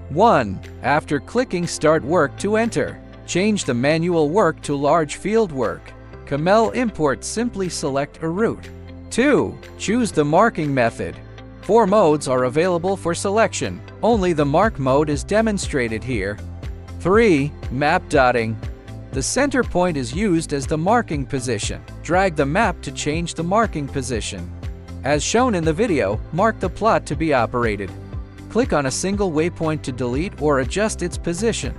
1. After clicking Start Work to enter, change the manual work to large field work. Camel import, simply select a route. 2. Choose the marking method. 4 modes are available for selection. Only the mark mode is demonstrated here. 3. Map dotting. The center point is used as the marking position. Drag the map to change the marking position. As shown in the video, mark the plot to be operated. Click on a single waypoint to delete or adjust its position.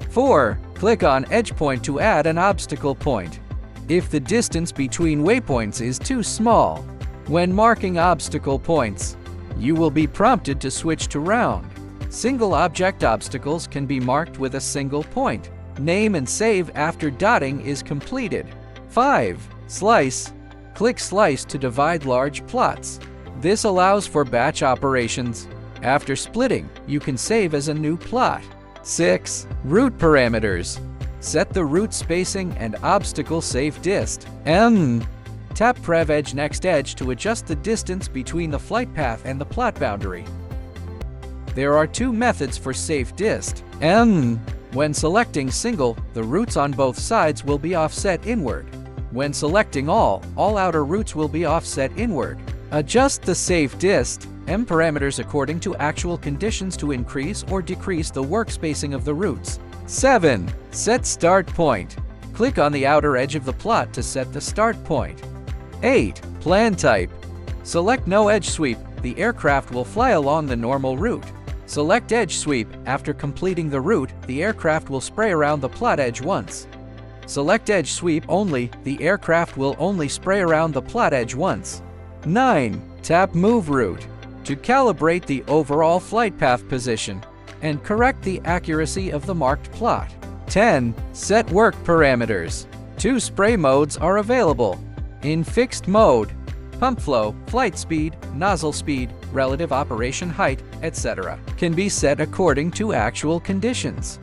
4. Click on Edge Point to add an obstacle point. If the distance between waypoints is too small, when marking obstacle points, you will be prompted to switch to round. Single object obstacles can be marked with a single point. Name and save after dotting is completed. 5. Slice. Click Slice to divide large plots. This allows for batch operations. After splitting, you can save as a new plot. 6. Route parameters. Set the route spacing and obstacle safe dist. Tap Prev Edge Next Edge to adjust the distance between the flight path and the plot boundary. There are 2 methods for safe dist. When selecting single, the routes on both sides will be offset inward. When selecting all outer routes will be offset inward. Adjust the safe dist parameters according to actual conditions to increase or decrease the work spacing of the routes. 7. Set start point. Click on the outer edge of the plot to set the start point. 8. Plan type. Select no edge sweep. The aircraft will fly along the normal route. Select edge sweep. After completing the route, the aircraft will spray around the plot edge once. Select edge sweep only. The aircraft will only spray around the plot edge once. 9. Tap Move Route. To calibrate the overall flight path position and correct the accuracy of the marked plot. 10. Set work parameters. 2 spray modes are available. In fixed mode, pump flow, flight speed, nozzle speed, relative operation height, etc. can be set according to actual conditions.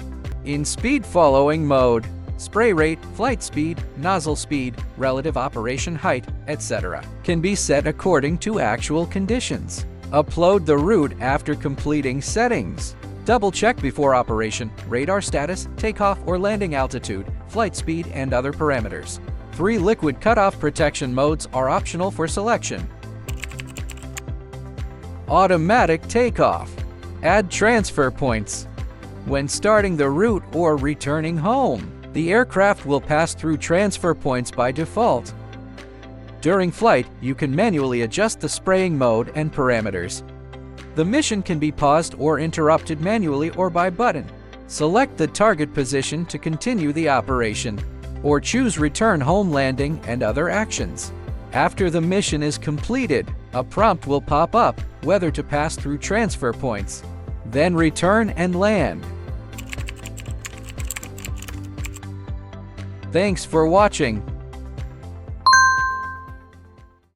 In speed following mode, spray rate, flight speed, nozzle speed, relative operation height, etc. can be set according to actual conditions. Upload the route after completing settings. Double-check before operation, radar status, takeoff or landing altitude, flight speed, and other parameters. 3 liquid cutoff protection modes are optional for selection. Automatic takeoff. Add transfer points. When starting the route or returning home, the aircraft will pass through transfer points by default. During flight, you can manually adjust the spraying mode and parameters. The mission can be paused or interrupted manually or by button. Select the target position to continue the operation, or choose return home landing and other actions. After the mission is completed, a prompt will pop up whether to pass through transfer points, then return and land. Thanks for watching.